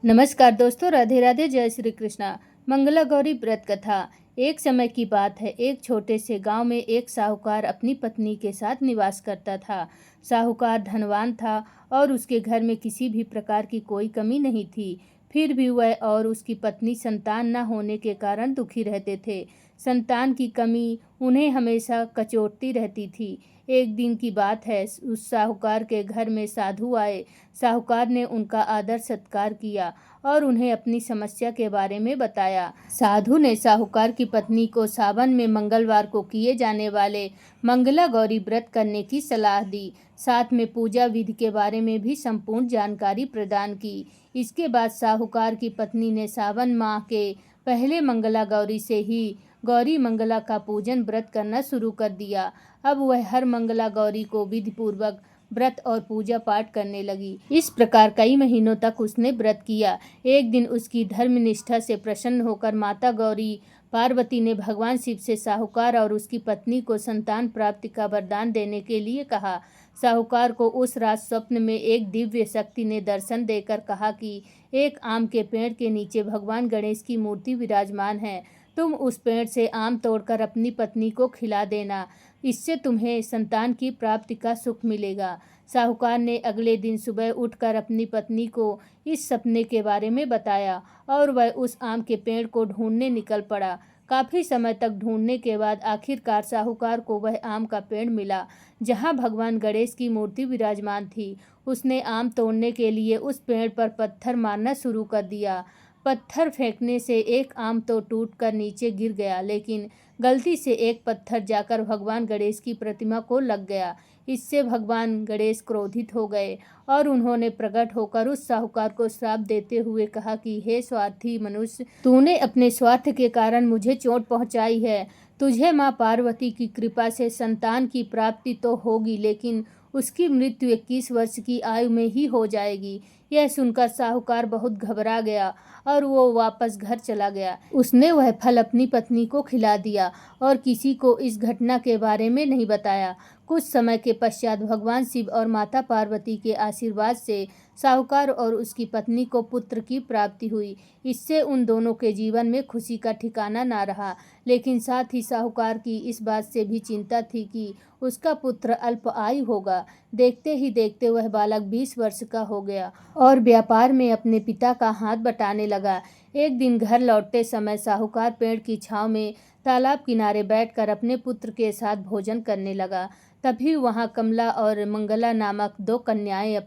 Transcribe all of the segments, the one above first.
नमस्कार दोस्तों, राधे राधे, जय श्री कृष्णा। मंगला गौरी व्रत कथा। एक समय की बात है, एक छोटे से गांव में एक साहूकार अपनी पत्नी के साथ निवास करता था। साहूकार धनवान था और उसके घर में किसी भी प्रकार की कोई कमी नहीं थी। फिर भी वह और उसकी पत्नी संतान न होने के कारण दुखी रहते थे। संतान की कमी उन्हें हमेशा कचोटती रहती थी। एक दिन की बात है, उस साहूकार के घर में साधु आए। साहूकार ने उनका आदर सत्कार किया और उन्हें अपनी समस्या के बारे में बताया। साधु ने साहूकार की पत्नी को सावन में मंगलवार को किए जाने वाले मंगला गौरी व्रत करने की सलाह दी। साथ में पूजा विधि के बारे में भी संपूर्ण जानकारी प्रदान की। इसके बाद साहूकार की पत्नी ने सावन माह के पहले मंगला गौरी से ही गौरी मंगला का पूजन व्रत करना शुरू कर दिया। अब वह हर मंगला गौरी को विधि पूर्वक व्रत और पूजा पाठ करने लगी। इस प्रकार कई महीनों तक उसने व्रत किया। एक दिन उसकी धर्मनिष्ठा से प्रसन्न होकर माता गौरी पार्वती ने भगवान शिव से साहूकार और उसकी पत्नी को संतान प्राप्ति का वरदान देने के लिए कहा। साहूकार को उस रात स्वप्न में एक दिव्य शक्ति ने दर्शन देकर कहा कि एक आम के पेड़ के नीचे भगवान गणेश की मूर्ति विराजमान है। तुम उस पेड़ से आम तोड़कर अपनी पत्नी को खिला देना, इससे तुम्हें संतान की प्राप्ति का सुख मिलेगा। साहूकार ने अगले दिन सुबह उठकर अपनी पत्नी को इस सपने के बारे में बताया और वह उस आम के पेड़ को ढूंढने निकल पड़ा। काफी समय तक ढूंढने के बाद आखिरकार साहूकार को वह आम का पेड़ मिला जहां भगवान गणेश की मूर्ति विराजमान थी। उसने आम तोड़ने के लिए उस पेड़ पर पत्थर मारना शुरू कर दिया। पत्थर फेंकने से एक आम तो टूटकर नीचे गिर गया, लेकिन गलती से एक पत्थर जाकर भगवान गणेश की प्रतिमा को लग गया। इससे भगवान गणेश क्रोधित हो गए और उन्होंने प्रकट होकर उस साहूकार को श्राप देते हुए कहा कि हे स्वार्थी मनुष्य, तूने अपने स्वार्थ के कारण मुझे चोट पहुंचाई है। तुझे माँ पार्वती की कृपा से संतान की प्राप्ति तो होगी, लेकिन उसकी मृत्यु 21 वर्ष की आयु में ही हो जाएगी। यह सुनकर साहूकार बहुत घबरा गया और वो वापस घर चला गया। उसने वह फल अपनी पत्नी को खिला दिया और किसी को इस घटना के बारे में नहीं बताया। कुछ समय के पश्चात भगवान शिव और माता पार्वती के आशीर्वाद से साहूकार और उसकी पत्नी को पुत्र की प्राप्ति हुई। इससे उन दोनों के जीवन में खुशी का ठिकाना ना रहा, लेकिन साथ ही साहूकार की इस बात से भी चिंता थी कि उसका पुत्र अल्प आयु होगा। देखते ही देखते वह बालक 20 वर्ष का हो गया और व्यापार में अपने पिता का हाथ बटाने लगा। एक दिन घर लौटते समय साहूकार पेड़ की छांव में तालाब किनारे बैठकर अपने पुत्र के साथ भोजन करने लगा। तभी वहां कमला और मंगला नामक दो कन्याएं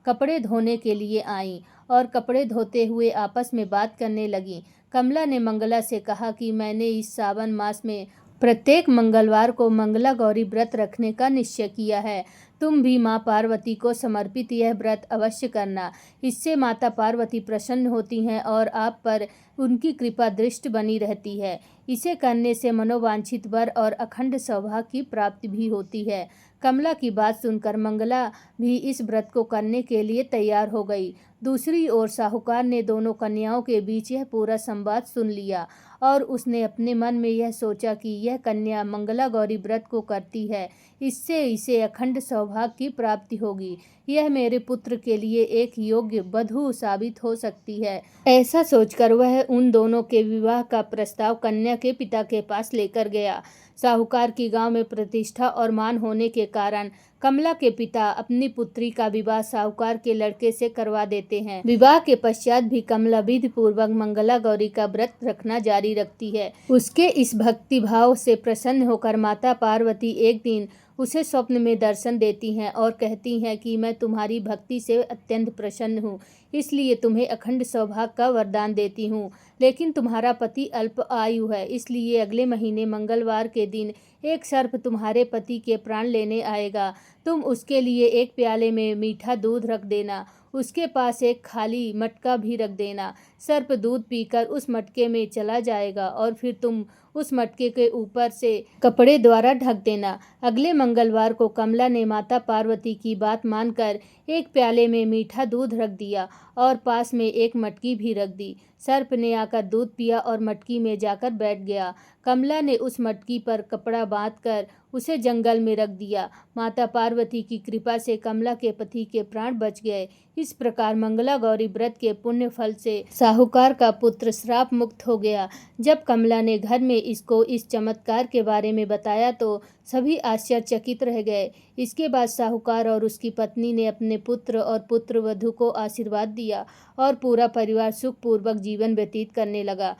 कपड़े धोने के लिए आईं और कपड़े धोते हुए आपस में बात करने लगीं। कमला ने मंगला से कहा कि मैंने इस सावन मास में प्रत्येक मंगलवार को मंगला गौरी व्रत रखने का निश्चय किया है। तुम भी माँ पार्वती को समर्पित यह व्रत अवश्य करना। इससे माता पार्वती प्रसन्न होती हैं और आप पर उनकी कृपा दृष्टि बनी रहती है। इसे करने से मनोवांछित वर और अखंड सौभाग्य की प्राप्ति भी होती है। कमला की बात सुनकर मंगला भी इस व्रत को करने के लिए तैयार हो गई। दूसरी ओर साहूकार ने दोनों कन्याओं के बीच यह पूरा संवाद सुन लिया और उसने अपने मन में यह सोचा कि यह कन्या मंगला गौरी व्रत को करती है, इससे इसे अखंड सौभाग्य की प्राप्ति होगी। यह मेरे पुत्र के लिए एक योग्य वधू साबित हो सकती है। ऐसा सोचकर वह उन दोनों के विवाह का प्रस्ताव कन्या के पिता के पास लेकर गया। साहूकार की गांव में प्रतिष्ठा और मान होने के कारण कमला के पिता अपनी पुत्री का विवाह साहूकार के लड़के से करवा देते हैं। विवाह के पश्चात भी कमला विधि पूर्वक मंगला गौरी का व्रत रखना जारी रखती है। उसके इस भक्ति भाव से प्रसन्न होकर माता पार्वती एक दिन उसे स्वप्न में दर्शन देती हैं और कहती हैं कि मैं तुम्हारी भक्ति से अत्यंत प्रसन्न हूँ, इसलिए तुम्हें अखंड सौभाग्य का वरदान देती हूँ। लेकिन तुम्हारा पति अल्प आयु है, इसलिए अगले महीने मंगलवार के दिन एक सर्प तुम्हारे पति के प्राण लेने आएगा। तुम उसके लिए एक प्याले में मीठा दूध रख देना, उसके पास एक खाली मटका भी रख देना। सर्प दूध पीकर उस मटके में चला जाएगा और फिर तुम उस मटके के ऊपर से कपड़े द्वारा ढक देना। अगले मंगलवार को कमला ने माता पार्वती की बात मानकर एक प्याले में मीठा दूध रख दिया और पास में एक मटकी भी रख दी। सर्प ने आकर दूध पिया और मटकी में जाकर बैठ गया। कमला ने उस मटकी पर कपड़ा बांधकर उसे जंगल में रख दिया। माता पार्वती की कृपा से कमला के पति के प्राण बच गए। इस प्रकार मंगला गौरी व्रत के पुण्य फल से साहूकार का पुत्र श्राप मुक्त हो गया। जब कमला ने घर में इसको इस चमत्कार के बारे में बताया तो सभी आश्चर्यचकित रह गए। इसके बाद साहूकार और उसकी पत्नी ने अपने पुत्र और पुत्रवधू को आशीर्वाद दिया और पूरा परिवार सुखपूर्वक जीवन व्यतीत करने लगा।